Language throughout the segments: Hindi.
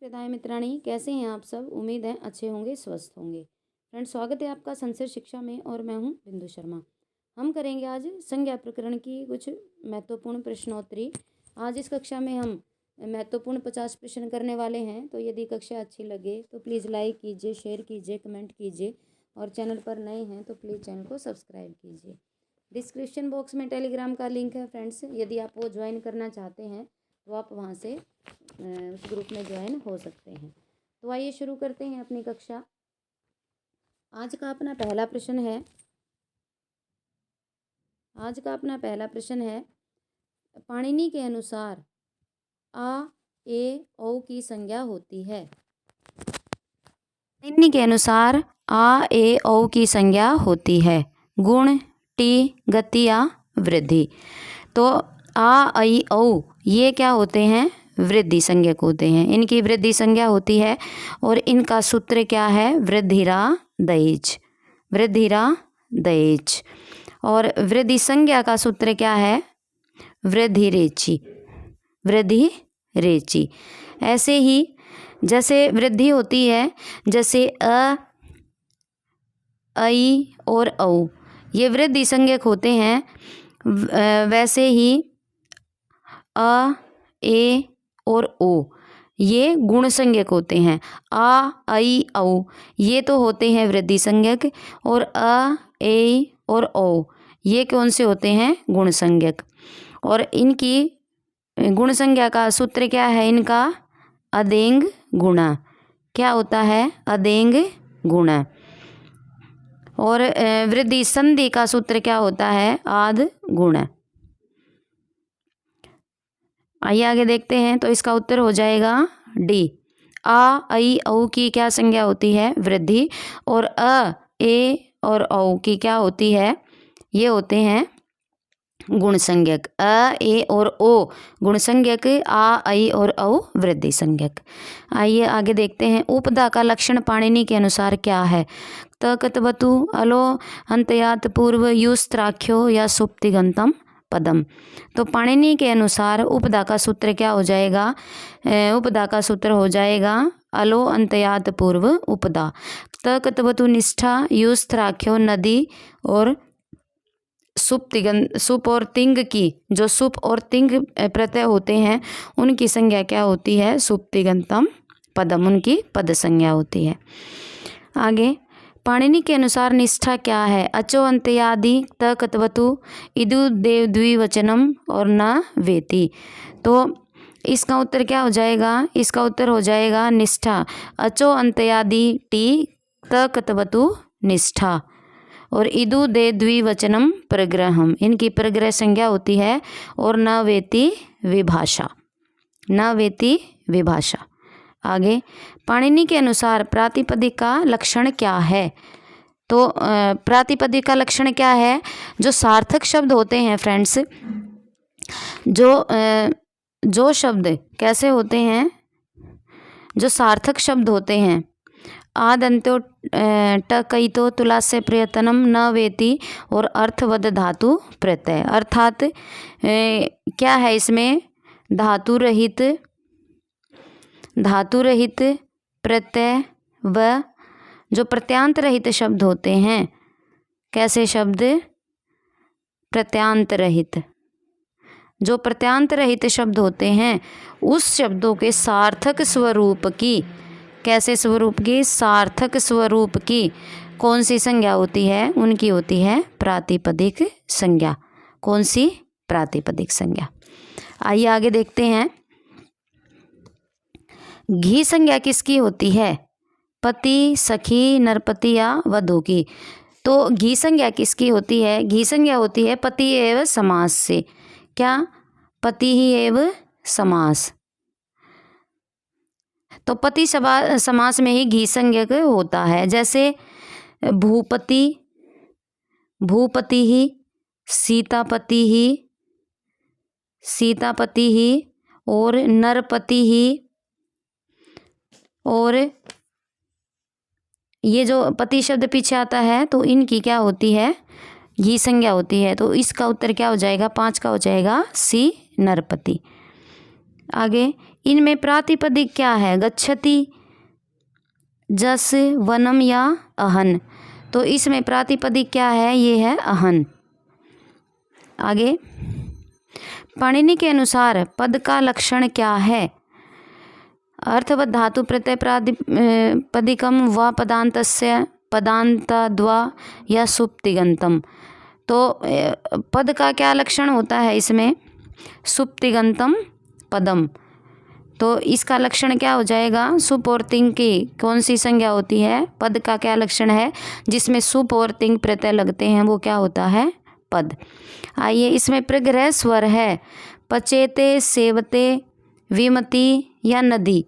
नमस्कृताय मित्राणी, कैसे हैं आप सब। उम्मीद है अच्छे होंगे, स्वस्थ होंगे। फ्रेंड्स, स्वागत है आपका संस्कृत शिक्षा में और मैं हूं बिंदु शर्मा। हम करेंगे आज संज्ञा प्रकरण की कुछ महत्वपूर्ण प्रश्नोत्तरी। आज इस कक्षा में हम महत्वपूर्ण 50 प्रश्न करने वाले हैं। तो यदि कक्षा अच्छी लगे तो प्लीज़ लाइक कीजिए, शेयर कीजिए, कमेंट कीजिए और चैनल पर नए हैं तो प्लीज़ चैनल को सब्सक्राइब कीजिए। डिस्क्रिप्शन बॉक्स में टेलीग्राम का लिंक है फ्रेंड्स, यदि आप वो ज्वाइन करना चाहते हैं तो आप वहाँ से उस ग्रुप में ज्वाइन हो सकते हैं। तो आइए शुरू करते हैं अपनी कक्षा। आज का अपना पहला प्रश्न है पाणिनि के अनुसार आ, ए, औ की संज्ञा होती है। पाणिनि के अनुसार आ, ए, औ की संज्ञा होती है गुण, टी, गति या वृद्धि। तो आ, ऐ, औ ये क्या होते हैं? वृद्धि संज्ञक होते हैं। इनकी वृद्धि संज्ञा होती है और इनका सूत्र क्या है? वृद्धिरा दहेज, वृद्धिरा दहेज। और वृद्धि संज्ञा का सूत्र क्या है? वृद्धि रेची, वृद्धि रेची। ऐसे ही जैसे वृद्धि होती है, जैसे अ, ऐ और औ ये वृद्धि संज्ञक होते हैं, वैसे ही अ, ए और ओ ये गुण संज्ञक होते हैं। आ, ऐ, औ ये तो होते हैं वृद्धि संज्ञक और अ, ए और औ ये कौन से होते हैं? गुण संज्ञक। और इनकी गुण संज्ञा का सूत्र क्या है? इनका अदेंग गुणा। क्या होता है? अदेंग गुणा। और वृद्धि संधि का सूत्र क्या होता है? आद गुणा। आइए आगे देखते हैं। तो इसका उत्तर हो जाएगा डी। आ, ऐ, औ की क्या संज्ञा होती है? वृद्धि। और अ, ए और औ की क्या होती है? ये होते हैं गुण संज्ञक। अ, ए और ओ गुण संज्ञक, आ, ऐ और औ वृद्धि संज्ञक। आइए आगे देखते हैं। उपदा का लक्षण पाणिनि के अनुसार क्या है? तकतवतु अलो अंतयात पूर्व युस्त्राख्यो या सुप्तिगंतम पदम। तो पाणिनि के अनुसार उपदा का सूत्र क्या हो जाएगा? उपदा का सूत्र हो जाएगा अलो अंतयात पूर्व उपदा। तकतवतु निष्ठा, युस्त्राख्यो नदी और सुप और तिंग की, जो सुप और तिंग प्रत्यय होते हैं उनकी संज्ञा क्या होती है? सुप्तिगंतम पदम, उनकी पद संज्ञा होती है। आगे पाणिनि के अनुसार निष्ठा क्या है? अचो अंत्यादि तकतवतु इदु देव द्विवचनम और न वेति। तो इसका उत्तर क्या हो जाएगा? इसका उत्तर हो जाएगा निष्ठा। अचो अंत्यादि टी तकतवतु निष्ठा और इदु दे द्विवचनम प्रग्रहम, इनकी प्रग्रह संज्ञा होती है। और न वेति विभाषा, न वेति विभाषा। आगे पाणिनि के अनुसार प्रातिपदिक का लक्षण क्या है? तो प्रातिपदिक का लक्षण क्या है? जो सार्थक शब्द होते हैं फ्रेंड्स, जो शब्द कैसे होते हैं? जो सार्थक शब्द होते हैं, आदंत्यो टकैतो तुलास्य प्रयत्नम न वेति और अर्थवद धातु प्रत्यय। अर्थात क्या है इसमें? धातु रहित प्रत्यय व जो प्रत्यांत रहित शब्द होते हैं। कैसे शब्द? प्रत्यांत रहित। जो प्रत्यांत रहित शब्द होते हैं उस शब्दों के सार्थक स्वरूप की, कैसे स्वरूप की? सार्थक स्वरूप की कौन सी संज्ञा होती है? उनकी होती है प्रातिपदिक संज्ञा। कौन सी? प्रातिपदिक संज्ञा। आइए आगे देखते हैं। घी संज्ञा किसकी होती है? पति, सखी, नरपति या वधू की। तो घी संज्ञा किसकी होती है? घी संज्ञा होती है पति एवं समास से। क्या? पति ही एवं समास। तो पति समास में ही घी संज्ञक होता है। जैसे भूपति, भूपति ही, सीतापति ही, सीतापति ही और नरपति ही। और ये जो पति शब्द पीछे आता है तो इनकी क्या होती है? घी संज्ञा होती है। तो इसका उत्तर क्या हो जाएगा? 5 का हो जाएगा सी, नरपति। आगे इनमें प्रातिपदिक क्या है? गच्छति, जस, वनम या अहन। तो इसमें प्रातिपदिक क्या है? ये है अहन। आगे, पाणिनि के अनुसार पद का लक्षण क्या है? अर्थवत धातु प्रत्यय प्रातिपदिकम व पदांतस्य पदांताद्वा या सुप्तिगंतम। तो पद का क्या लक्षण होता है इसमें? सुप्तिगंतम पदम। तो इसका लक्षण क्या हो जाएगा? सुप और तिंग की कौन सी संज्ञा होती है? पद का क्या लक्षण है? जिसमें सुप और तिंग प्रत्यय लगते हैं वो क्या होता है? पद। आइए, इसमें प्रग्रह स्वर है पचेते, सेवते, विमति या नदी।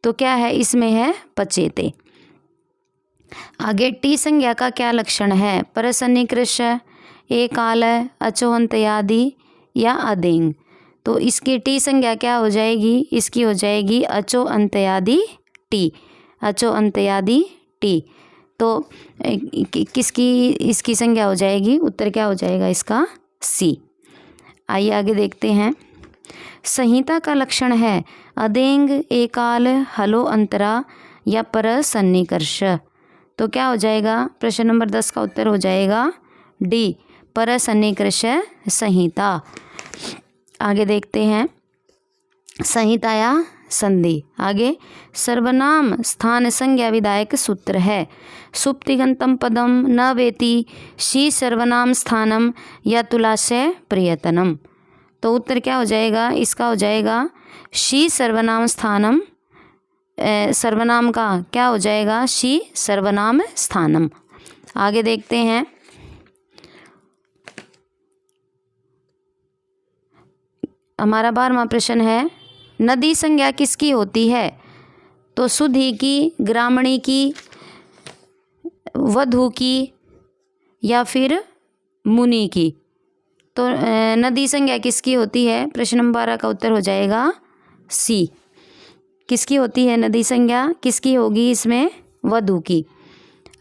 तो क्या है? इसमें है पचेते। आगे, टी संज्ञा का क्या लक्षण है? परसन्निकृष्ट, एकाल, अचोअंत्यादि या अदेंग। तो इसकी टी संज्ञा क्या हो जाएगी? इसकी हो जाएगी अचो अंत्यादि टी, अचो अंत्यादि टी। तो किसकी इसकी संज्ञा हो जाएगी? उत्तर क्या हो जाएगा इसका? सी। आइए आगे देखते हैं। संहिता का लक्षण है अदेंग, एकाल, हलो अंतरा या पर सन्निकर्ष। तो क्या हो जाएगा? प्रश्न नंबर 10 का उत्तर हो जाएगा डी, पर सन्निकर्ष संहिता। आगे देखते हैं संहिता या संधि। आगे, सर्वनाम स्थान संज्ञा विधायक सूत्र है सुप्तिगंतम पदम न वेति शी सर्वनाम स्थानम या तुलाशय प्रियतनम। तो उत्तर क्या हो जाएगा? इसका हो जाएगा शी सर्वनाम स्थानम। सर्वनाम का क्या हो जाएगा? शी सर्वनाम स्थानम। आगे देखते हैं हमारा 12वां प्रश्न है नदी संज्ञा किसकी होती है? तो सुधी की, ग्रामणी की, वधू की या फिर मुनि की। तो नदी संज्ञा किसकी होती है? प्रश्न नंबर 12 का उत्तर हो जाएगा सी। किसकी होती है नदी संज्ञा? किसकी होगी इसमें? वधू की।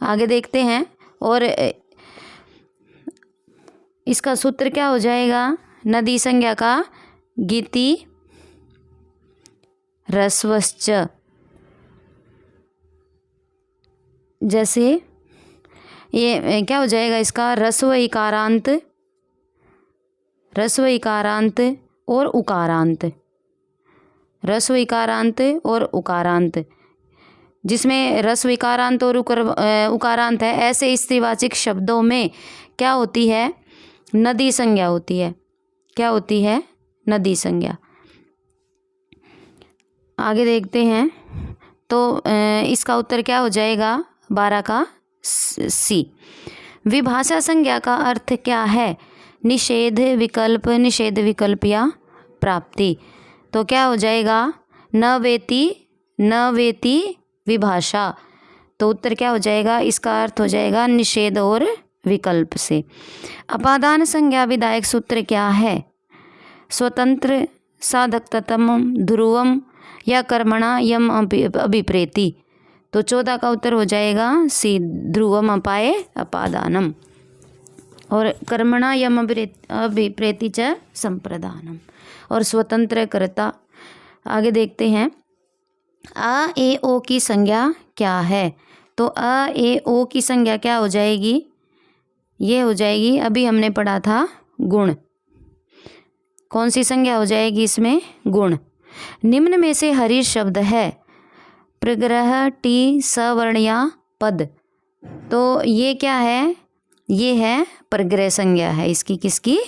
आगे देखते हैं और इसका सूत्र क्या हो जाएगा नदी संज्ञा का? गीति रस्वश्च। जैसे ये क्या हो जाएगा इसका? रस्व इकारांत, रस्व इकारांत और उकारांत, रस्व इकारांत और उकारांत। जिसमें रस्व इकारांत और उकारांत है, ऐसे स्त्रीवाचक शब्दों में क्या होती है? नदी संज्ञा होती है। क्या होती है? नदी संज्ञा। आगे देखते हैं तो इसका उत्तर क्या हो जाएगा? 12 का सी। विभाषा संज्ञा का अर्थ क्या है? निषेध विकल्प, निषेध विकल्प या प्राप्ति। तो क्या हो जाएगा? न वेति, न वेति विभाषा। तो उत्तर क्या हो जाएगा? इसका अर्थ हो जाएगा निषेध और विकल्प से। अपादान संज्ञा विधायक सूत्र क्या है? स्वतंत्र, साधकतम, ध्रुवम या कर्मणा यम अभिप्रेति। तो 14 का उत्तर हो जाएगा सी, ध्रुवम अपाए अपादानम और कर्मणा यम अभिप्रेति च संप्रदानम और स्वतंत्र कर्ता। आगे देखते हैं अ ए ओ की संज्ञा क्या है? तो अ ए ओ की संज्ञा क्या हो जाएगी? ये हो जाएगी, अभी हमने पढ़ा था गुण। कौन सी संज्ञा हो जाएगी इसमें? गुण। निम्न में से हरि शब्द है प्रग्रह, टी, सवर्ण या पद। तो ये क्या है? ये है प्रग्रह संज्ञा है इसकी। किसकी?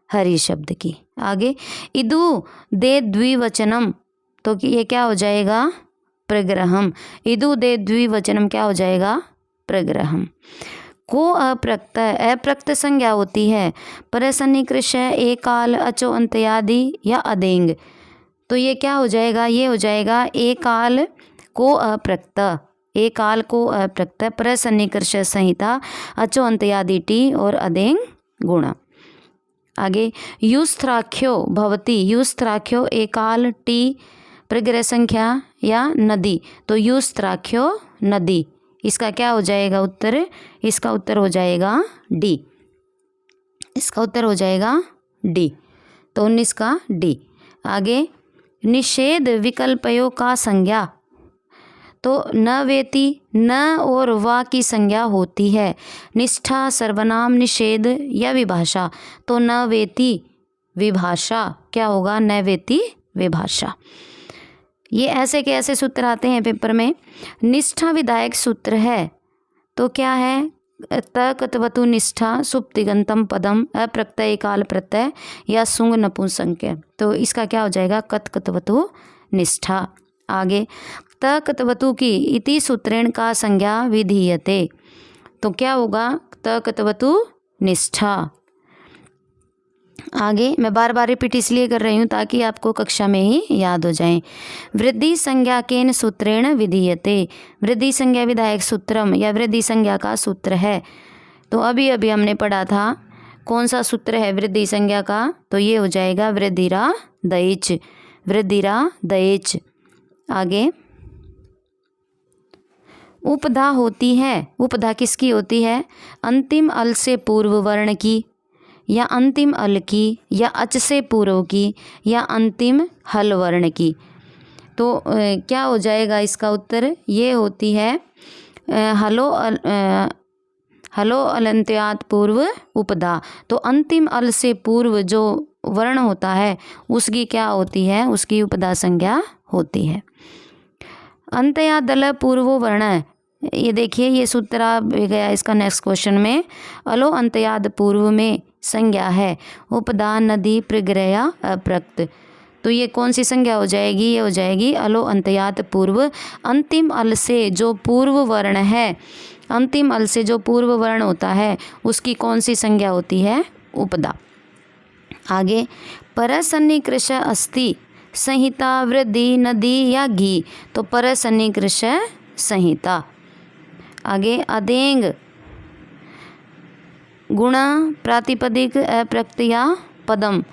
हरि शब्द की। आगे, इदु दे द्विवचनम। तो ये क्या हो जाएगा? प्रग्रहम। इदु दे द्विवचनम क्या हो जाएगा? प्रग्रहम। को अप्रक्त, अप्रक्त संज्ञा होती है परसन्निकृष्ट, एकाल, अचो अंत्यादि या अदेंग। तो ये क्या हो जाएगा? ये हो जाएगा एकाल को अप्रक्त, एकाल को अप्रक्त, परसन्निकृष्ट संहिता, अचो अंत्यादि टी और अदेंग गुणा। आगे, युस्त्राख्यो भवति, युस्त्राख्यो एकाल, टी, प्रग्रह संख्या या नदी। तो युस्त्राख्यो नदी। इसका क्या हो जाएगा उत्तर? इसका उत्तर हो जाएगा डी। इसका उत्तर हो जाएगा डी। तो 19 का डी। आगे, निषेध विकल्पयों का संज्ञा। तो न वेति, न और वा की संज्ञा होती है। निष्ठा, सर्वनाम, निषेध या विभाषा। तो न वेति विभाषा क्या होगा? न वेति विभाषा। ये ऐसे के ऐसे सूत्र आते हैं पेपर में। निष्ठा विधायक सूत्र है तो क्या है? तकतवतु निष्ठा, सुप्तिगंतम पदम, अप्रत्यय काल प्रत्यय या सुंग नपुंसक। तो इसका क्या हो जाएगा? कतकतवतु निष्ठा। आगे तकतवतु की इति सूत्रेण का संज्ञा विधीयते। तो क्या होगा? तकतवतु निष्ठा। आगे मैं बार बार रिपीट इसलिए कर रही हूँ ताकि आपको कक्षा में ही याद हो जाए। वृद्धि संज्ञा केन सूत्रेण विधीयते। वृद्धि संज्ञा विधायक सूत्रम या वृद्धि संज्ञा का सूत्र है। तो अभी अभी हमने पढ़ा था कौन सा सूत्र है वृद्धि संज्ञा का? तो ये हो जाएगा वृद्धिरा दयेच, वृद्धिरा दयेच। आगे उपधा होती है। उपधा किसकी होती है? अंतिम अल से पूर्व वर्ण की, या अंतिम अल की, या अच से पूर्व की, या अंतिम हल वर्ण की। तो क्या हो जाएगा इसका उत्तर? ये होती है हलो अलंत्यात पूर्व उपधा। तो अंतिम अल से पूर्व जो वर्ण होता है उसकी क्या होती है? उसकी उपधा संज्ञा होती है। अंतया दल पूर्व वर्ण। ये देखिए ये सूत्र आ गया इसका नेक्स्ट क्वेश्चन में। अलो अंतयाद पूर्व में संज्ञा है उपदा, नदी, प्रग्रह, अप्रक्त। तो ये कौन सी संज्ञा हो जाएगी? ये हो जाएगी अलो अंतयात पूर्व। अंतिम अल से जो पूर्व वर्ण है, अंतिम अल से जो पूर्व वर्ण होता है उसकी कौन सी संज्ञा होती है? उपदा। आगे परसन्निकृष अस्ति संहिता, वृद्धि, नदी या घी। तो परसन्निकृष संहिता। आगे अदेंग गुण, प्रातिपदिक, अप्रक्त या पदम।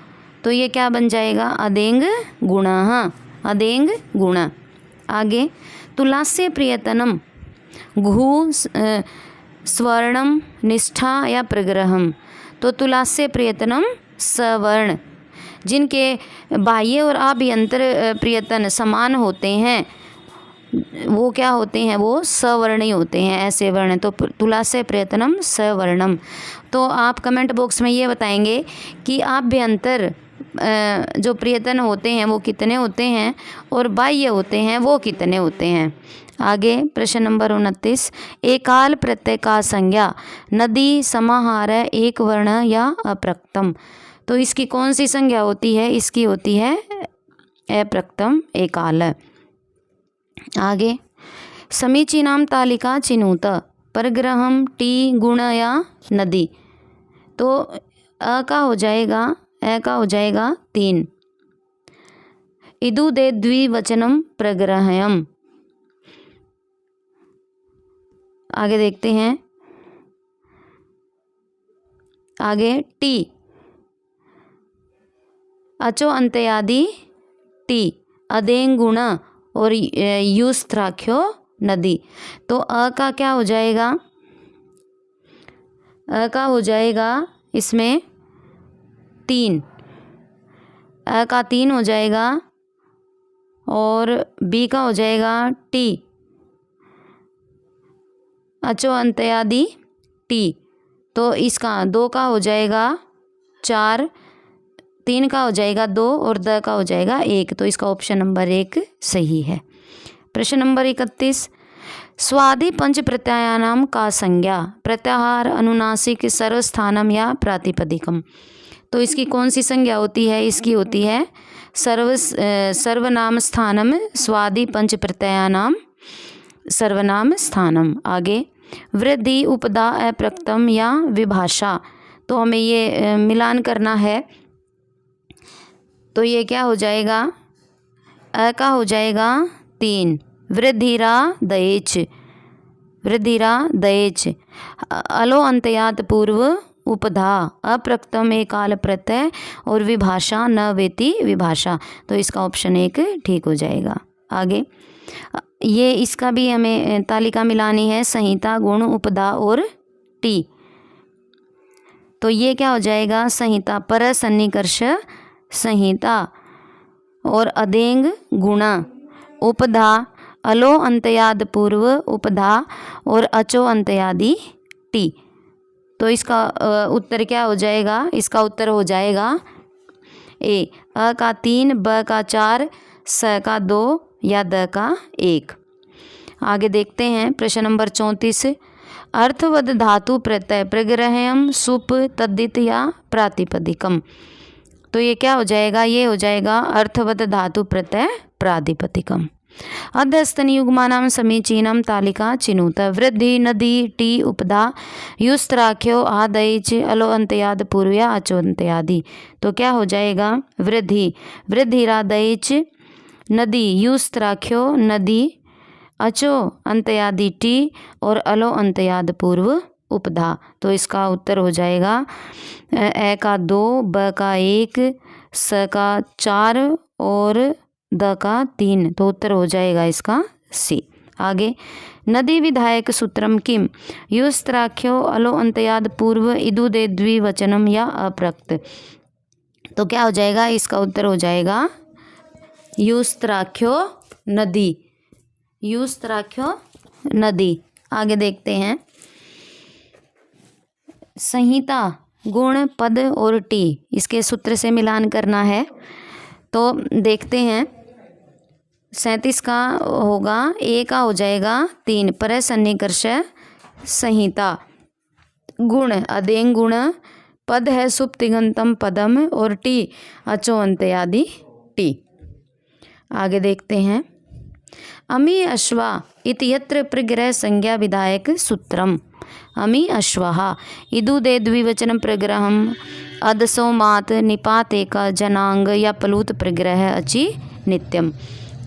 तो ये क्या बन जाएगा? अदेंग गुण। अदेंग गुण। आगे तुलास्य प्रियतनम, घु, स्वर्णम, निष्ठा या प्रग्रहम। तो तुलास्य प्रियतनम सवर्ण। जिनके बाह्य और आभ्यंतर प्रियतन समान होते हैं वो क्या होते हैं? वो सवर्णी होते हैं, ऐसे वर्ण। तो तुलास्य प्रयत्नम सवर्णम। तो आप कमेंट बॉक्स में ये बताएंगे कि आभ्यंतर जो प्रियतन होते हैं वो कितने होते हैं और बाह्य होते हैं वो कितने होते हैं। आगे प्रश्न नंबर 29। एकाल प्रत्यय का संज्ञा। नदी, समाहार, एक वर्ण या अप्रक्तम। तो इसकी कौन सी संज्ञा होती है? इसकी होती है अप्रक्तम एकाल। आगे समीचीनाम तालिका चिनुत, परग्रहम, टी, गुण या नदी। तो अ का हो जाएगा 3। इदु दे द्विवचनम प्रग्रहयम। आगे देखते हैं। आगे टी, अचो अंत्यादि टी, अदेंग गुण और युस्त्राख्यो नदी। तो अ का क्या हो जाएगा? अ का हो जाएगा इसमें 3। अ का 3 हो जाएगा और बी का हो जाएगा टी, अचो अंत्यादि टी। तो इसका 2 का हो जाएगा 4, 3 का हो जाएगा 2 और द का हो जाएगा 1। तो इसका ऑप्शन नंबर 1 सही है। प्रश्न नंबर 31। स्वादि पंच प्रत्ययानाम का संज्ञा। प्रत्याहार, अनुनासिक, सर्वस्थानम या प्रातिपदिकम। तो इसकी कौन सी संज्ञा होती है? इसकी होती है सर्वनाम स्थानम, स्वादि पंच प्रत्ययानाम सर्वनाम स्थानम। आगे वृद्धि, उपदा, अप्रक्तम या विभाषा। तो हमें ये मिलान करना है। तो ये क्या हो जाएगा? अ का हो जाएगा 3, वृद्धिरा दयेच, वृद्धिरा दयेच। अलो अंतयात पूर्व उपधा, अप्रक्तम एकाल प्रत्यय और विभाषा न वेति विभाषा। तो इसका ऑप्शन 1 ठीक हो जाएगा। आगे ये इसका भी हमें तालिका मिलानी है। संहिता, गुण, उपधा और टी। तो ये क्या हो जाएगा? संहिता, परसन्निकर्ष संहिता। और अदेंग गुणा उपधा अलो अंतयाद पूर्व उपधा और अचो अंतयादि टी। तो इसका उत्तर क्या हो जाएगा? इसका उत्तर हो जाएगा ए अ का 3, ब का 4, स का 2 या द का 1। आगे देखते हैं प्रश्न नंबर 34। अर्थवद धातु प्रत्यय प्रग्रहम सुप तद्धित या प्रातिपदिकम। तो ये क्या हो जाएगा? ये हो जाएगा अर्थवद धातु प्रत्यय प्रातिपदिकम। अधस्तनयुग्मानां समीचीनं तालिका चिनुत। वृद्धि नदी टी उपधा युस्त्राख्यो आदयच अलो अंतयाद पूर्वया अचोंतयादि। तो क्या हो जाएगा? वृद्धि वृद्धिरादयच नदी युस्त्राख्यो नदी अचो अंतयादि टी और अलो अंतयाद पूर्व उपधा। तो इसका उत्तर हो जाएगा ए का 2, ब का 1, स का 4 और द का 3। तो उत्तर हो जाएगा इसका सी। आगे नदी विधायक सूत्रम किम युस्त्राख्यो अलो अंतयाद पूर्व इदुदे द्विवचनम या अप्रक्त। तो क्या हो जाएगा? इसका उत्तर हो जाएगा युस्त्राख्यो नदी, युस्त्राख्यो नदी। आगे देखते हैं संहिता गुण पद और टी, इसके सूत्र से मिलान करना है। तो देखते हैं 37 का होगा, ए का हो जाएगा 3 पर सन्निकर्ष संहिता। गुण अदेंग गुण, पद है सुप्तिगंतम पदम और टी अचो अंत्यादि टी। आगे देखते हैं अमी अश्वा इति यत्र प्रग्रह संज्ञा विधायक सूत्रम। अमी अश्वः इदुदे द्विवचन प्रग्रहम अदसो मात निपात एक जनांग या प्लूत प्रग्रह अचि नित्यम।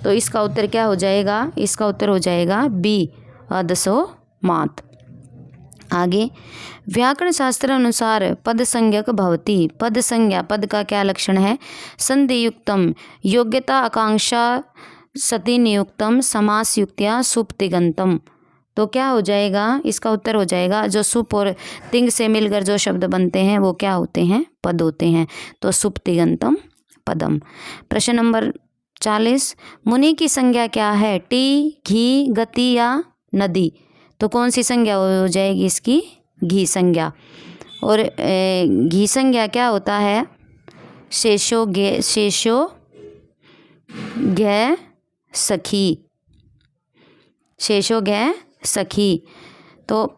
तो इसका उत्तर क्या हो जाएगा? इसका उत्तर हो जाएगा बी अदसो मात। आगे व्याकरण शास्त्र अनुसार पद संज्ञक भवति। पद संज्ञा पद का क्या लक्षण है? संधियुक्तम योग्यता आकांक्षा सति नियुक्तम समास युक्त्या सुप्तिगंतम। तो क्या हो जाएगा? इसका उत्तर हो जाएगा जो सुप और तिंग से मिलकर जो शब्द बनते हैं वो क्या होते हैं? पद होते हैं। तो सुप्तिगंतम पदम। प्रश्न नंबर 40 मुनि की संज्ञा क्या है? टी, घी, गति या नदी। तो कौन सी संज्ञा हो जाएगी इसकी? घी संज्ञा। और घी संज्ञा क्या होता है? शेषो ग सखी, शेषो ग सखी। तो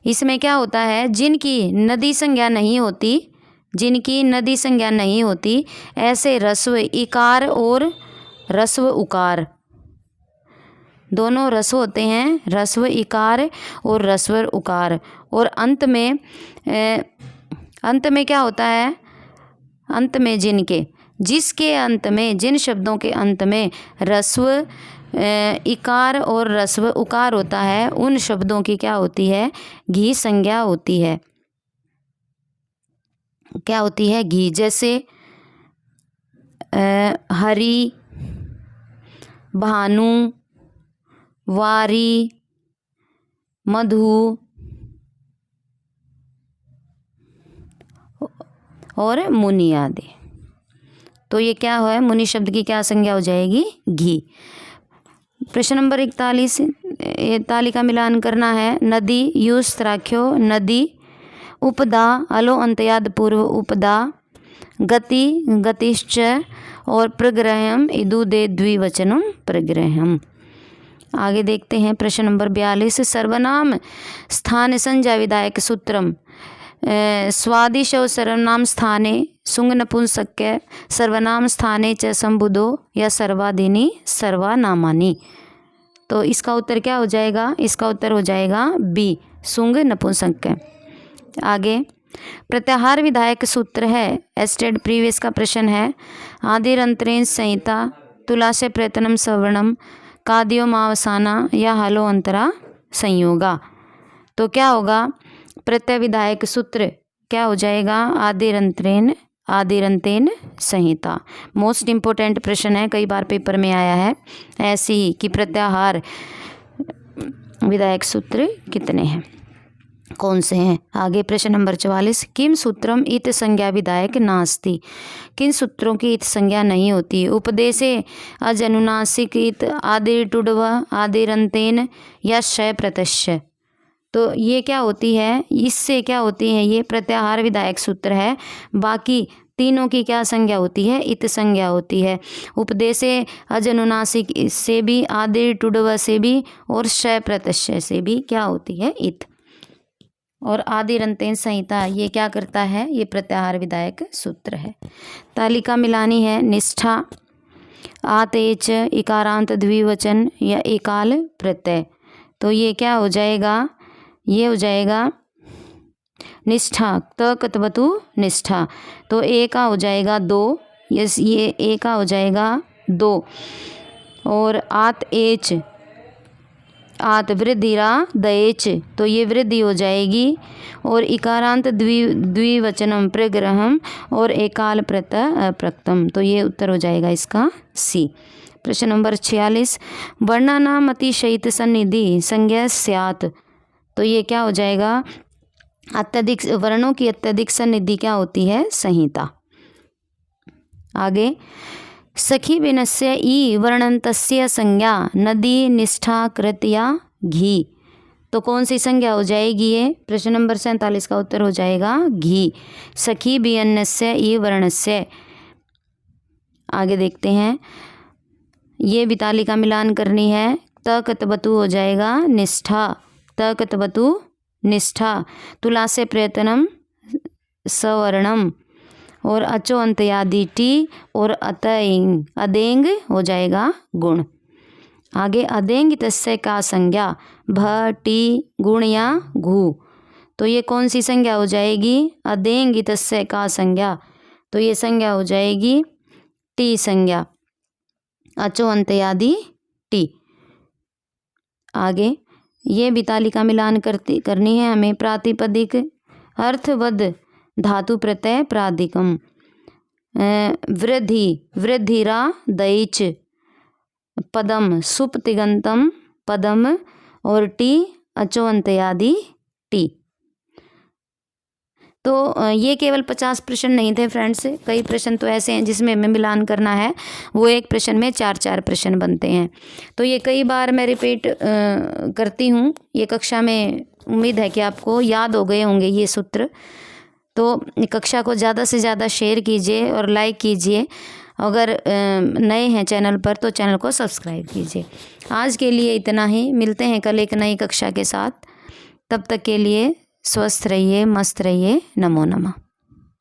इसमें क्या होता है? जिनकी नदी संज्ञा नहीं होती, जिनकी नदी संज्ञा नहीं होती ऐसे रस्व इकार और रस्व उकार, दोनों रस्व होते हैं, रस्व इकार और रस्व उकार। और अंत में क्या होता है? अंत में जिसके अंत में, जिन शब्दों के अंत में रस्व इकार और रस्व उकार होता है उन शब्दों की क्या होती है? घी संज्ञा होती है। क्या होती है? घी। जैसे हरि, भानु, वारी, मधु और मुनि आदि। तो ये क्या है? मुनि शब्द की क्या संज्ञा हो जाएगी? घी। प्रश्न नंबर 41 तालिका मिलान करना है। नदी युस्त्राख्यो नदी, उपदा अलो अंतयाद पूर्व उपदा, गति गतिश्च और प्रग्रहम इदुदे द्विवचनम प्रग्रहम। आगे देखते हैं प्रश्न नंबर 42 सर्वनाम स्थान संज्ञा विधायक सूत्रम। स्वादिशौ सर्वनाम स्थाने सुंग नपुंसक्य सर्वनाम स्थाने च संबुधो या सर्वाधीनी सर्वानामानी। तो इसका उत्तर क्या हो जाएगा? इसका उत्तर हो जाएगा बी सुंग नपुंसक्य। आगे प्रत्याहार विधायक सूत्र है। एस्टेड प्रीवियस का प्रश्न है। आदिरंतरेण संहिता तुला से प्रयत्नम सवर्णम काद्यो मावसाना या हलो अंतरा संयोगा। तो क्या होगा? प्रत्यय विधायक सूत्र क्या हो जाएगा? आदिरंतेन संहिता। मोस्ट इम्पोर्टेंट प्रश्न है, कई बार पेपर में आया है ऐसे ही कि प्रत्याहार विधायक सूत्र कितने हैं। कौन से हैं? आगे प्रश्न नंबर 44, किम सूत्रम इत संज्ञा विधायक नास्ति। किन सूत्रों की इत संज्ञा नहीं होती? उपदेशे अजनुनासिक इत आदिर्टुडव आदिरंतेन या शय प्रत्यक्ष। तो ये क्या होती है? इससे क्या होती है? ये प्रत्याहार विधायक सूत्र है। बाकी तीनों की क्या संज्ञा होती है? इत संज्ञा होती है। उपदेशे अजनुनासिक से भी, आदिर्टुडव से भी और शय प्रत्यक्ष से भी क्या होती है? इत। और आदिरंतेन संहिता ये क्या करता है? ये प्रत्याहार विधायक सूत्र है। तालिका मिलानी है। निष्ठा, आतेच, इकारांत द्विवचन या एकाल प्रत्यय। तो ये क्या हो जाएगा? ये हो जाएगा निष्ठा, तकतवतु निष्ठा। तो ए का हो जाएगा 2, यस ये ए का हो जाएगा 2। और आत एच, आत वृद्धिरा दएच, तो ये वृद्धि हो जाएगी। और इकारांत द्विवचनम प्रग्रहम और एकाल प्रत्यय प्रक्तम, तो ये उत्तर हो जाएगा इसका सी। प्रश्न नंबर 46, वर्णानाम अतिशयित सन्निधि संज्ञा स्यात्। तो ये क्या हो जाएगा? अत्यधिक वर्णों की अत्यधिक सन्निधि क्या होती है? संहिता। आगे, सखी विनस्य ई वर्णन्तस्य संज्ञा नदी निष्ठा कृत्या घी। तो कौन सी संज्ञा हो जाएगी ये? प्रश्न नंबर 47 का उत्तर हो जाएगा घी। सखी वियन्नस्य ई वर्णस्य। आगे देखते हैं, ये भी तालिका मिलान करनी है। तकतवतु हो जाएगा निष्ठा, तकतवतु निष्ठा। तुलासे प्रयत्नम सवर्णम। और अचो अंत्यादि टी और अतएंग, अदेंग हो जाएगा गुण। आगे, अदेंग तस्य का संज्ञा भ टी गुण या घू। तो ये कौन सी संज्ञा हो जाएगी? अदेंग तस्य का संज्ञा, तो ये संज्ञा हो जाएगी टी संज्ञा, अचो अंत्यादि टी। आगे, ये भी तालिका मिलान करनी है हमें। प्रातिपदिक अर्थवद धातु प्रत्यय प्रादिकम। वृद्धि, वृद्धिरा दईच, पदम सुप तिगंतम पदम और टी अचो अंत्यादि टी। तो ये केवल 50 प्रश्न नहीं थे फ्रेंड्स, कई प्रश्न तो ऐसे हैं जिसमें हमें मिलान करना है। वो एक प्रश्न में 4-4 प्रश्न बनते हैं। तो ये कई बार मैं रिपीट करती हूँ। ये कक्षा में उम्मीद है कि आपको याद हो गए होंगे ये सूत्र। तो कक्षा को ज़्यादा से ज़्यादा शेयर कीजिए और लाइक कीजिए। अगर नए हैं चैनल पर तो चैनल को सब्सक्राइब कीजिए। आज के लिए इतना ही, मिलते हैं कल एक नई कक्षा के साथ। तब तक के लिए स्वस्थ रहिए, मस्त रहिए। नमो नमः।